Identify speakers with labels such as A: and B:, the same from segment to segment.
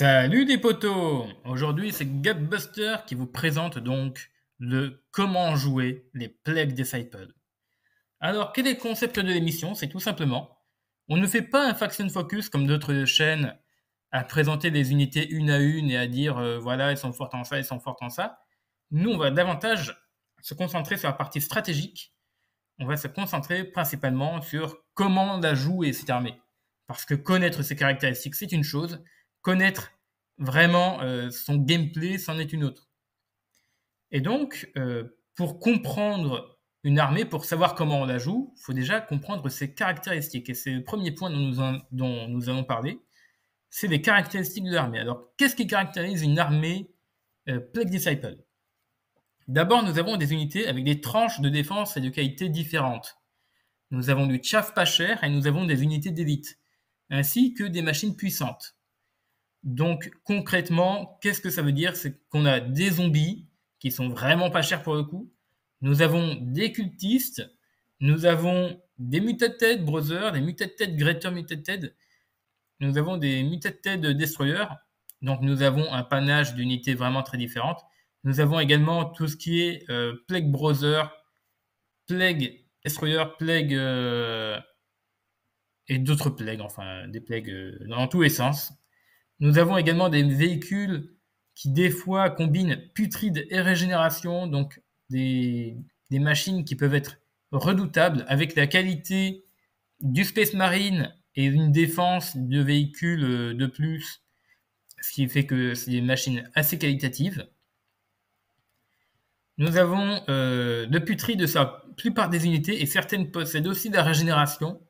A: Salut les potos! Aujourd'hui, c'est Gapbuster qui vous présente donc le comment jouer les Plague Disciples. Alors, quel est le concept de l'émission? C'est tout simplement, on ne fait pas un faction focus comme d'autres chaînes à présenter les unités une à une et à dire voilà, elles sont fortes en ça, elles sont fortes en ça. Nous, on va davantage se concentrer sur la partie stratégique. On va se concentrer principalement sur comment la jouer cette armée. Parce que connaître ses caractéristiques, c'est une chose. Connaître vraiment son gameplay, c'en est une autre. Et donc, pour comprendre une armée, pour savoir comment on la joue, il faut déjà comprendre ses caractéristiques. Et c'est le premier point dont nous allons parler, c'est les caractéristiques de l'armée. Alors, qu'est-ce qui caractérise une armée Plague Disciple? D'abord, nous avons des unités avec des tranches de défense et de qualité différentes. Nous avons du chaff pas cher et nous avons des unités d'élite, ainsi que des machines puissantes. Donc concrètement, qu'est-ce que ça veut dire? C'est qu'on a des zombies qui sont vraiment pas chers pour le coup. Nous avons des cultistes, nous avons des Mutated Brothers, des Mutated Greater Mutated, nous avons des Mutated Destroyers, donc nous avons un panache d'unités vraiment très différentes. Nous avons également tout ce qui est Plague Brother, Plague Destroyer, Plague et d'autres plagues, enfin des plagues dans tous les sens. Nous avons également des véhicules qui des fois combinent putride et régénération, donc des machines qui peuvent être redoutables avec la qualité du Space Marine et une défense de véhicules de plus, ce qui fait que c'est des machines assez qualitatives. Nous avons le putride de la plupart des unités et certaines possèdent aussi de la régénération.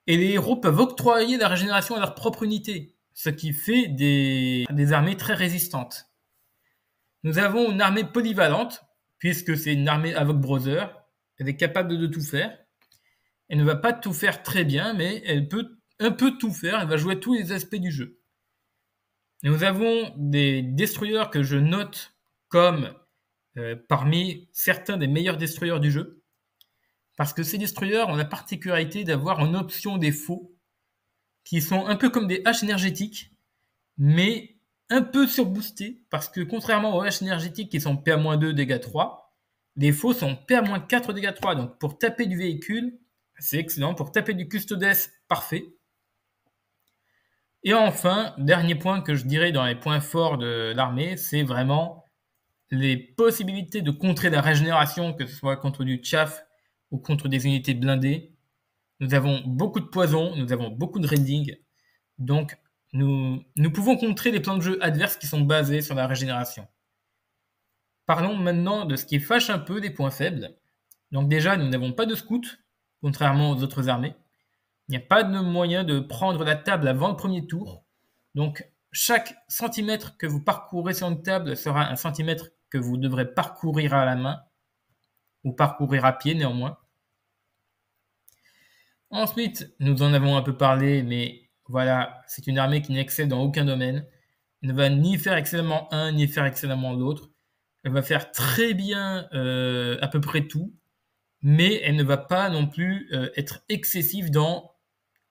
A: Et les héros peuvent octroyer la régénération à leur propre unité, ce qui fait des armées très résistantes. Nous avons une armée polyvalente, puisque c'est une armée Havoc Brother. Elle est capable de tout faire. Elle ne va pas tout faire très bien, mais elle peut un peu tout faire. Elle va jouer tous les aspects du jeu. Nous avons des destroyers que je note comme parmi certains des meilleurs destroyers du jeu. Parce que ces destroyers ont la particularité d'avoir en option des faux, qui sont un peu comme des haches énergétiques, mais un peu surboostés, parce que contrairement aux haches énergétiques qui sont PA-2, dégâts 3, les faux sont PA-4, dégâts 3. Donc pour taper du véhicule, c'est excellent. Pour taper du custodes, parfait. Et enfin, dernier point que je dirais dans les points forts de l'armée, c'est vraiment les possibilités de contrer la régénération, que ce soit contre du chaff ou contre des unités blindées. Nous avons beaucoup de poison, nous avons beaucoup de rending, donc nous pouvons contrer les plans de jeu adverses qui sont basés sur la régénération. Parlons maintenant de ce qui fâche un peu des points faibles. Donc déjà, nous n'avons pas de scout, contrairement aux autres armées. Il n'y a pas de moyen de prendre la table avant le premier tour. Donc chaque centimètre que vous parcourez sur une table sera un centimètre que vous devrez parcourir à la main, ou parcourir à pied néanmoins. Ensuite, nous en avons un peu parlé, mais voilà, c'est une armée qui n'excelle dans aucun domaine. Elle ne va ni faire excellemment un, ni faire excellemment l'autre. Elle va faire très bien à peu près tout, mais elle ne va pas non plus être excessive dans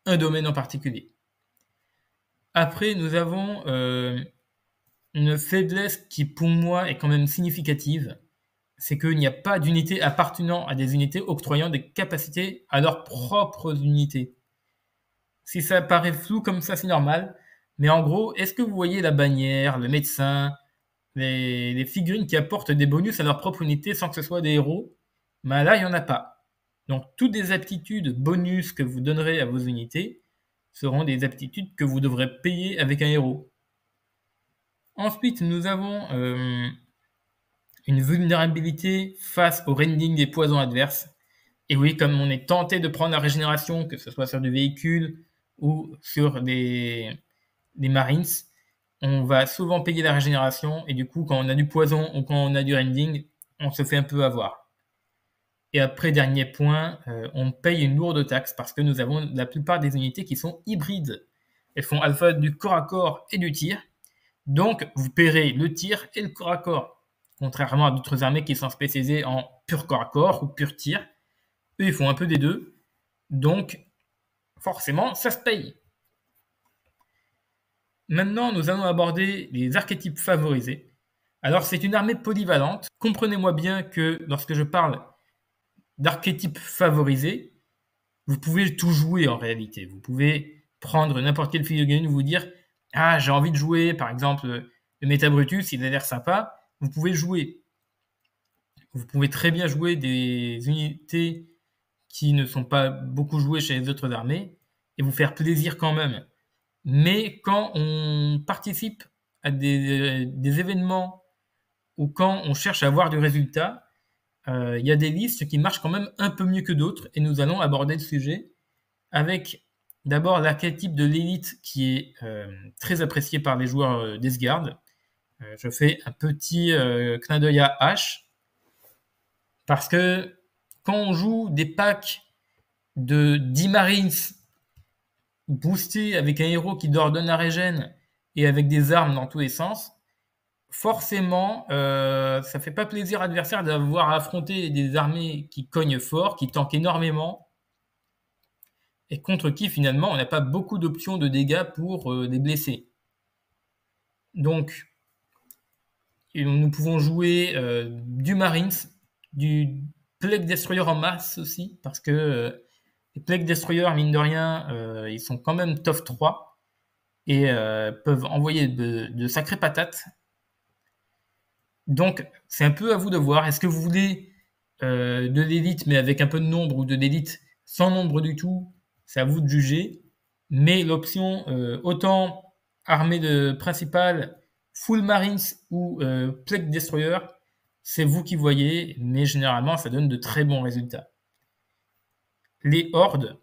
A: un domaine en particulier. Après, nous avons une faiblesse qui, pour moi, est quand même significative. C'est qu'il n'y a pas d'unité appartenant à des unités octroyant des capacités à leurs propres unités. Si ça paraît flou comme ça, c'est normal. Mais en gros, est-ce que vous voyez la bannière, le médecin, les figurines qui apportent des bonus à leur propre unité sans que ce soit des héros? Ben là, il n'y en a pas. Donc, toutes les aptitudes bonus que vous donnerez à vos unités seront des aptitudes que vous devrez payer avec un héros. Ensuite, nous avons une vulnérabilité face au rending des poisons adverses. Et oui, comme on est tenté de prendre la régénération, que ce soit sur du véhicule ou sur des marines, on va souvent payer la régénération, et du coup, quand on a du poison ou quand on a du rending, on se fait un peu avoir. Et après, dernier point, on paye une lourde taxe parce que nous avons la plupart des unités qui sont hybrides. Elles font à la fois du corps à corps et du tir. Donc, vous paierez le tir et le corps à corps. Contrairement à d'autres armées qui sont spécialisées en pur corps à corps ou pur tir. Eux, ils font un peu des deux. Donc, forcément, ça se paye. Maintenant, nous allons aborder les archétypes favorisés. Alors, c'est une armée polyvalente. Comprenez-moi bien que lorsque je parle d'archétypes favorisés, vous pouvez tout jouer en réalité. Vous pouvez prendre n'importe quelle figurine, vous dire « Ah, j'ai envie de jouer, par exemple, le Méta Brutus, il a l'air sympa. » Vous pouvez le jouer. Vous pouvez très bien jouer des unités qui ne sont pas beaucoup jouées chez les autres armées et vous faire plaisir quand même. Mais quand on participe à des événements ou quand on cherche à avoir du résultat, il y a des listes qui marchent quand même un peu mieux que d'autres et nous allons aborder le sujet avec d'abord l'archétype de l'élite qui est très apprécié par les joueurs d'Esgard. Je fais un petit clin d'œil à H parce que quand on joue des packs de 10 Marines boostés avec un héros qui leur donne la régène et avec des armes dans tous les sens, forcément, ça fait pas plaisir à l'adversaire d'avoir à affronter des armées qui cognent fort, qui tankent énormément, et contre qui finalement on n'a pas beaucoup d'options de dégâts pour les blesser. Donc, nous pouvons jouer du Marines, du Plague Destroyer en masse aussi, parce que les Plague Destroyer, mine de rien, ils sont quand même top 3 et peuvent envoyer de sacrées patates. Donc, c'est un peu à vous de voir. Est-ce que vous voulez de l'élite, mais avec un peu de nombre, ou de l'élite sans nombre du tout? C'est à vous de juger. Mais l'option autant armée principale, full Marines ou Plague Destroyer, c'est vous qui voyez, mais généralement, ça donne de très bons résultats. Les hordes.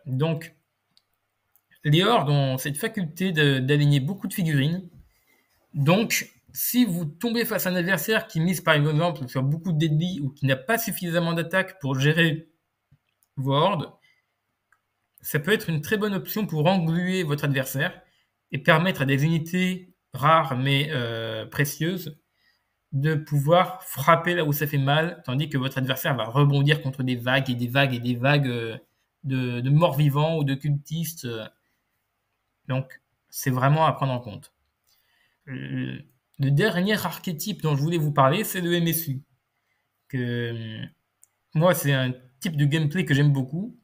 A: Donc, les hordes ont cette faculté d'aligner beaucoup de figurines. Donc, si vous tombez face à un adversaire qui mise par exemple sur beaucoup de deadly ou qui n'a pas suffisamment d'attaque pour gérer vos hordes, ça peut être une très bonne option pour engluer votre adversaire et permettre à des unités rares mais précieuses de pouvoir frapper là où ça fait mal, tandis que votre adversaire va rebondir contre des vagues et des vagues et des vagues de morts-vivants ou de cultistes. Donc, c'est vraiment à prendre en compte. Le dernier archétype dont je voulais vous parler, c'est le MSU. Moi, c'est un type de gameplay que j'aime beaucoup,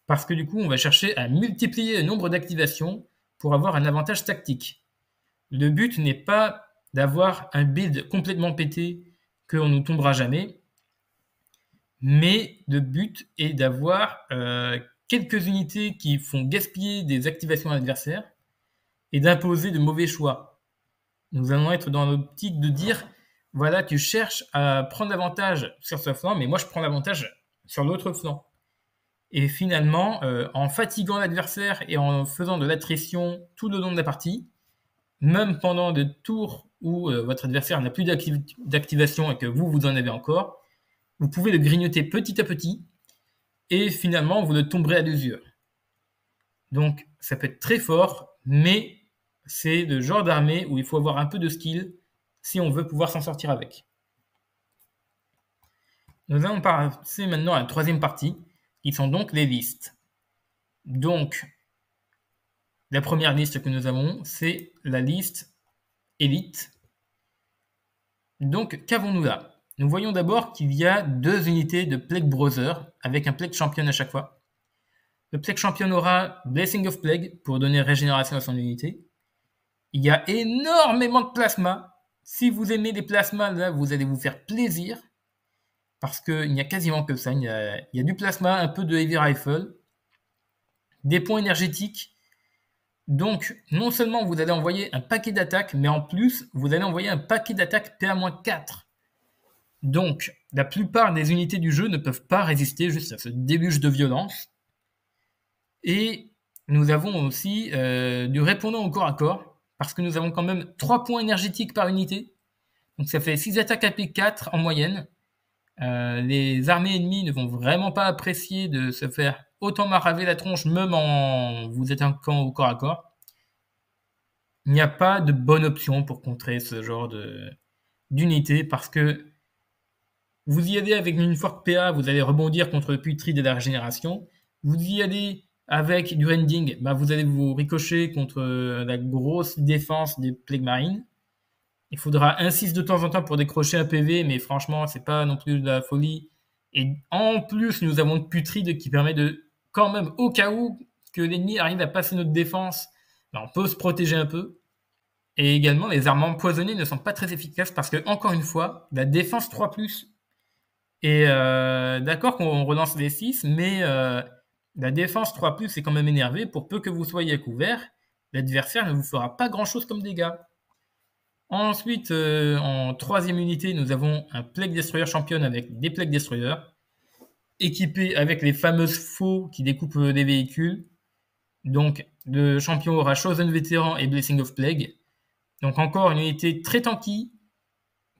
A: parce que du coup, on va chercher à multiplier le nombre d'activations pour avoir un avantage tactique. Le but n'est pas d'avoir un build complètement pété qu'on ne tombera jamais, mais le but est d'avoir quelques unités qui font gaspiller des activations à l'adversaire et d'imposer de mauvais choix. Nous allons être dans l'optique de dire, voilà, tu cherches à prendre l'avantage sur ce flanc, mais moi je prends l'avantage sur l'autre flanc. Et finalement, en fatiguant l'adversaire et en faisant de l'attrition tout le long de la partie, même pendant des tours où votre adversaire n'a plus d'activation et que vous en avez encore, vous pouvez le grignoter petit à petit et finalement vous le tomberez à l'usure. Donc ça peut être très fort, mais c'est le genre d'armée où il faut avoir un peu de skill si on veut pouvoir s'en sortir avec. Nous allons passer maintenant à la troisième partie, qui sont donc les listes. Donc, la première liste que nous avons, c'est la liste élite. Donc, qu'avons-nous là? Nous voyons d'abord qu'il y a 2 unités de Plague Brother, avec un Plague Champion à chaque fois. Le Plague Champion aura Blessing of Plague pour donner régénération à son unité. Il y a énormément de plasma. Si vous aimez les plasmas, là, vous allez vous faire plaisir. Parce qu'il n'y a quasiment que ça. Il y a du plasma, un peu de Heavy Rifle, des points énergétiques. Donc, non seulement vous allez envoyer un paquet d'attaques, mais en plus, vous allez envoyer un paquet d'attaques PA-4. Donc, la plupart des unités du jeu ne peuvent pas résister juste à ce déluge de violence. Et nous avons aussi du répondant au corps à corps, parce que nous avons quand même 3 points énergétiques par unité. Donc ça fait 6 attaques AP4 en moyenne. Les armées ennemies ne vont vraiment pas apprécier de se faire autant maraver la tronche, même en vous attaquant au corps à corps. Il n'y a pas de bonne option pour contrer ce genre d'unité, parce que vous y allez avec une forte PA, vous allez rebondir contre le putride de la régénération. Vous y allez Avec du rending, vous allez vous ricocher contre la grosse défense des Plague Marines. Il faudra un 6 de temps en temps pour décrocher un PV, mais franchement, c'est pas non plus de la folie. Et en plus, nous avons une putride qui permet de, quand même, au cas où que l'ennemi arrive à passer notre défense, on peut se protéger un peu. Et également, les armes empoisonnées ne sont pas très efficaces parce que, encore une fois, la défense 3+. Et d'accord qu'on relance les 6, mais la défense 3+, est quand même énervée. Pour peu que vous soyez à couvert, l'adversaire ne vous fera pas grand-chose comme dégâts. Ensuite, en troisième unité, nous avons un Plague Destroyer Champion avec des Plague Destroyers, équipé avec les fameuses faux qui découpent des véhicules. Donc, le champion aura Chosen Vétéran et Blessing of Plague. Donc encore une unité très tanky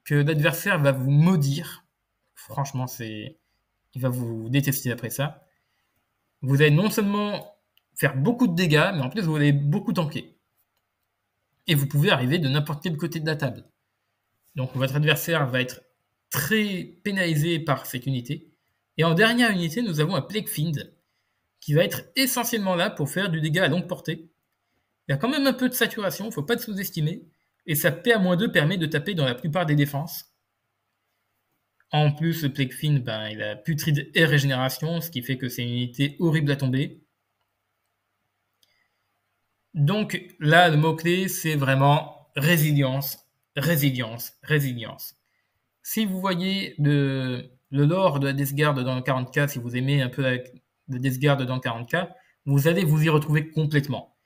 A: que l'adversaire va vous maudire. Franchement, il va vous détester après ça. Vous allez non seulement faire beaucoup de dégâts, mais en plus vous allez beaucoup tanker. Et vous pouvez arriver de n'importe quel côté de la table. Donc votre adversaire va être très pénalisé par cette unité. Et en dernière unité, nous avons un Plague Fiend qui va être essentiellement là pour faire du dégât à longue portée. Il y a quand même un peu de saturation, il ne faut pas le sous-estimer. Et sa PA-2 permet de taper dans la plupart des défenses. En plus, le Plague Fiend, il a putride et régénération, ce qui fait que c'est une unité horrible à tomber. Donc là, le mot-clé, c'est vraiment résilience, résilience, résilience. Si vous voyez le lore de la Death Guard dans le 40K, si vous aimez un peu la Death Guard dans le 40K, vous allez vous y retrouver complètement.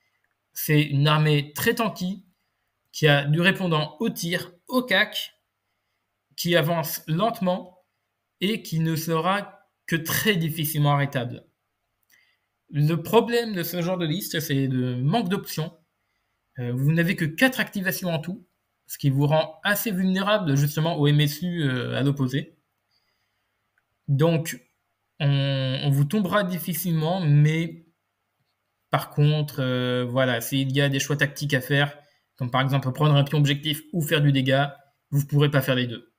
A: C'est une armée très tanky, qui a du répondant au tir, au cac, qui avance lentement et qui ne sera que très difficilement arrêtable. Le problème de ce genre de liste, c'est le manque d'options. Vous n'avez que 4 activations en tout, ce qui vous rend assez vulnérable justement au MSU à l'opposé. Donc, on vous tombera difficilement, mais par contre, voilà, s'il y a des choix tactiques à faire, comme par exemple prendre un pion objectif ou faire du dégât, vous ne pourrez pas faire les deux.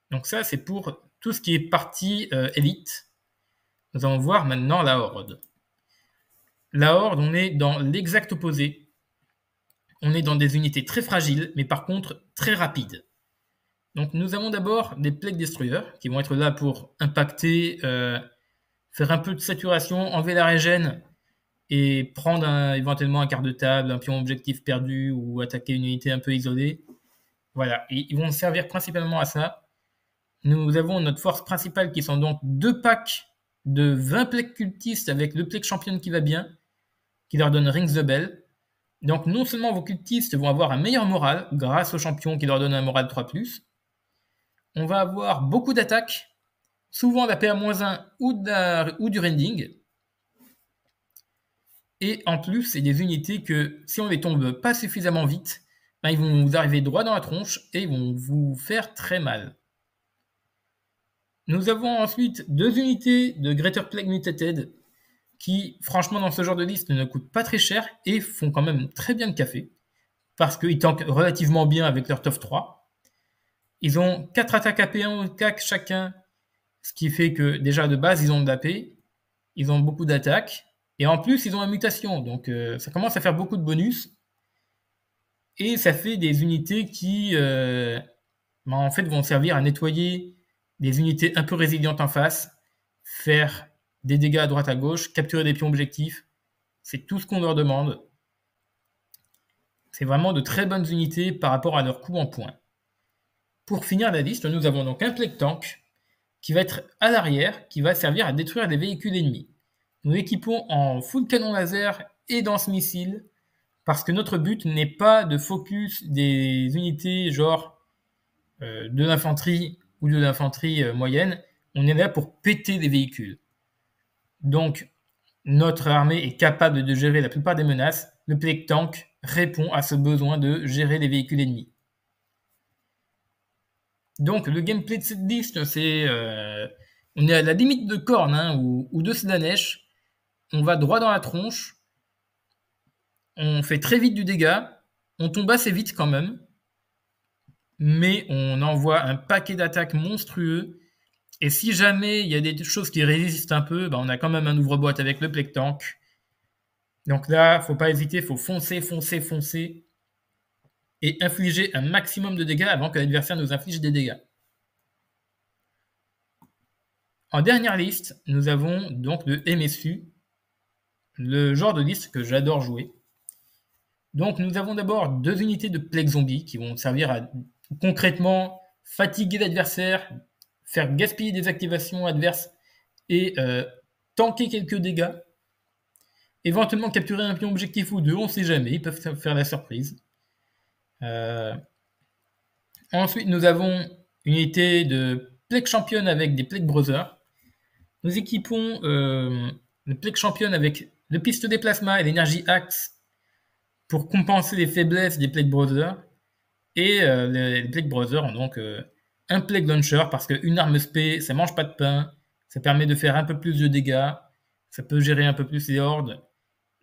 A: Donc ça, c'est pour tout ce qui est partie élite. Nous allons voir maintenant la Horde. La Horde, on est dans l'exact opposé. On est dans des unités très fragiles, mais par contre très rapides. Donc nous avons d'abord des Plague Destroyers qui vont être là pour impacter, faire un peu de saturation, enlever la régène et prendre éventuellement un quart de table, un pion objectif perdu ou attaquer une unité un peu isolée. Voilà, et ils vont servir principalement à ça. Nous avons notre force principale qui sont donc 2 packs de 20 Plague cultistes avec le Plague Champion qui va bien, qui leur donne Rings the Bell. Donc non seulement vos cultistes vont avoir un meilleur moral grâce au champion qui leur donne un moral 3+, on va avoir beaucoup d'attaques, souvent la PA-1 ou du rending. Et en plus, c'est des unités que si on les tombe pas suffisamment vite, ils vont vous arriver droit dans la tronche et ils vont vous faire très mal. Nous avons ensuite 2 unités de Greater Plague Mutated qui, franchement, dans ce genre de liste, ne coûtent pas très cher et font quand même très bien le café parce qu'ils tankent relativement bien avec leur TOF 3. Ils ont 4 attaques AP1 au CAC chacun, ce qui fait que déjà de base, ils ont de l'AP, ils ont beaucoup d'attaques et en plus, ils ont la mutation. Donc, ça commence à faire beaucoup de bonus et ça fait des unités qui, en fait, vont servir à nettoyer des unités un peu résilientes en face, faire des dégâts à droite à gauche, capturer des pions objectifs. C'est tout ce qu'on leur demande. C'est vraiment de très bonnes unités par rapport à leur coût en points. Pour finir la liste, nous avons donc un Plague Tank qui va être à l'arrière, qui va servir à détruire des véhicules ennemis. Nous l'équipons en full canon laser et lance-missile parce que notre but n'est pas de focus des unités genre de l'infanterie ou de l'infanterie moyenne, on est là pour péter des véhicules. Donc, notre armée est capable de gérer la plupart des menaces. Le Plague Tank répond à ce besoin de gérer les véhicules ennemis. Donc, le gameplay de cette liste, c'est... on est à la limite de Khorne ou de Slaanesh. On va droit dans la tronche. On fait très vite du dégât. On tombe assez vite quand même. Mais on envoie un paquet d'attaques monstrueux Et si jamais il y a des choses qui résistent un peu, on a quand même un ouvre-boîte avec le Plague Tank. Donc là, faut pas hésiter, faut foncer, foncer, foncer et infliger un maximum de dégâts avant que l'adversaire nous inflige des dégâts. En dernière liste, nous avons donc le MSU, le genre de liste que j'adore jouer. Donc nous avons d'abord 2 unités de Plague Zombie qui vont servir à concrètement fatiguer l'adversaire, faire gaspiller des activations adverses et tanker quelques dégâts. Éventuellement capturer un pion objectif ou deux, on ne sait jamais, ils peuvent faire la surprise. Ensuite, nous avons une unité de Plague Champion avec des Plague Brothers. Nous équipons le Plague Champion avec le pistolet plasma et l'énergie axe pour compenser les faiblesses des Plague Brothers. Et les Plague Brothers ont donc un Plague Launcher parce qu'une arme spé, ça mange pas de pain, ça permet de faire un peu plus de dégâts, ça peut gérer un peu plus les hordes,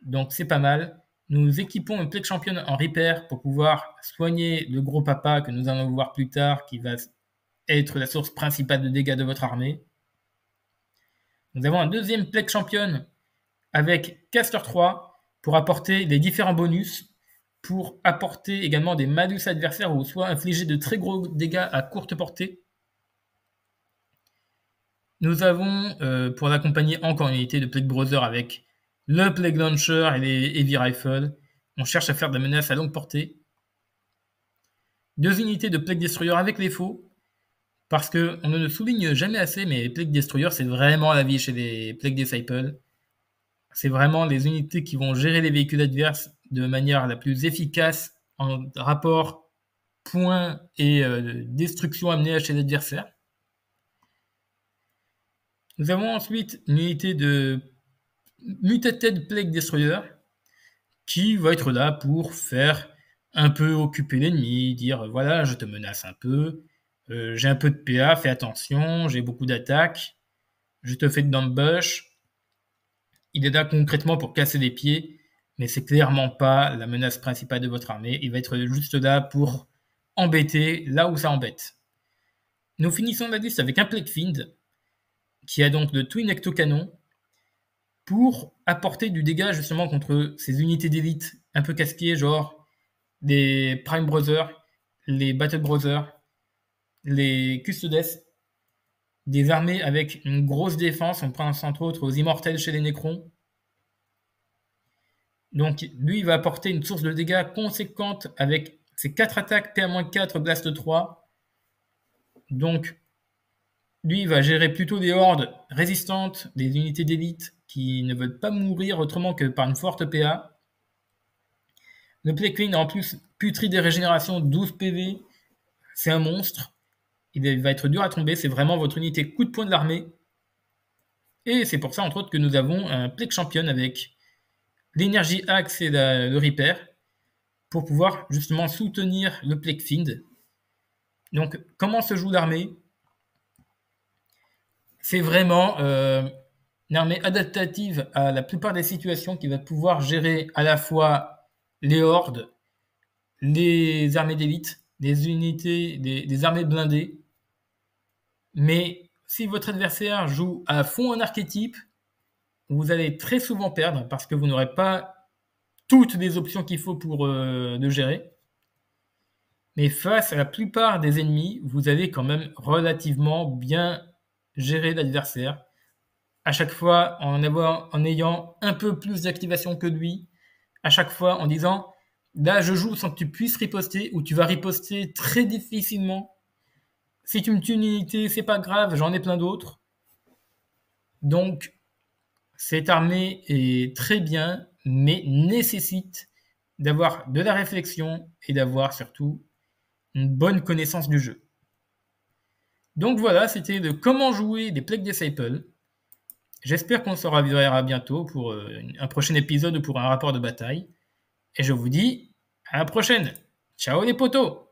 A: donc c'est pas mal. Nous équipons un Plague Champion en Repair pour pouvoir soigner le gros papa que nous allons voir plus tard, qui va être la source principale de dégâts de votre armée. Nous avons un deuxième Plague Champion avec Caster 3 pour apporter des différents bonus, pour apporter également des malus adversaires ou soit infliger de très gros dégâts à courte portée. Nous avons pour l'accompagner encore une unité de Plague Brother avec le Plague Launcher et les Heavy Rifles. On cherche à faire de la menace à longue portée. 2 unités de Plague Destroyer avec les faux, parce qu'on ne le souligne jamais assez, mais les Plague Destroyer, c'est vraiment la vie chez les Plague Disciples. C'est vraiment les unités qui vont gérer les véhicules adverses de manière la plus efficace en rapport points et destruction amenée chez l'adversaire. Nous avons ensuite une unité de Mutated Plague Destroyer qui va être là pour faire un peu occuper l'ennemi, dire voilà, je te menace un peu, j'ai un peu de PA, fais attention, j'ai beaucoup d'attaques, je te fais de d'ambush. Il est là concrètement pour casser les pieds, mais c'est clairement pas la menace principale de votre armée. Il va être juste là pour embêter là où ça embête. Nous finissons la liste avec un Plague Fiend, qui a donc le Twin Ecto-Canon, pour apporter du dégât justement contre ces unités d'élite un peu casquées, genre les Prime Brothers, les Battle Brothers, les Custodes, des armées avec une grosse défense. On pense entre autres aux Immortels chez les Necrons. Donc lui, il va apporter une source de dégâts conséquente avec ses 4 attaques PA-4, Blast 3. Donc lui, il va gérer plutôt des hordes résistantes, des unités d'élite qui ne veulent pas mourir autrement que par une forte PA. Le Plague Fiend a en plus Putrid des régénérations, 12 PV. C'est un monstre. Il va être dur à tomber. C'est vraiment votre unité coup de poing de l'armée. Et c'est pour ça, entre autres, que nous avons un Plague Champion avec l'énergie axe et le repair pour pouvoir justement soutenir le Plague Fiend. Donc, comment se joue l'armée? C'est vraiment une armée adaptative à la plupart des situations qui va pouvoir gérer à la fois les hordes, les armées d'élite, des unités, des armées blindées. Mais si votre adversaire joue à fond un archétype, vous allez très souvent perdre parce que vous n'aurez pas toutes les options qu'il faut pour le gérer. Mais face à la plupart des ennemis, vous allez quand même relativement bien gérer l'adversaire. À chaque fois en ayant un peu plus d'activation que lui, à chaque fois en disant là je joue sans que tu puisses riposter ou tu vas riposter très difficilement. Si tu me tues une unité, c'est pas grave, j'en ai plein d'autres. Donc cette armée est très bien, mais nécessite d'avoir de la réflexion et d'avoir surtout une bonne connaissance du jeu. Donc voilà, c'était de comment jouer des Plague Disciples. J'espère qu'on se reverra bientôt pour un prochain épisode ou pour un rapport de bataille. Et je vous dis à la prochaine. Ciao les potos!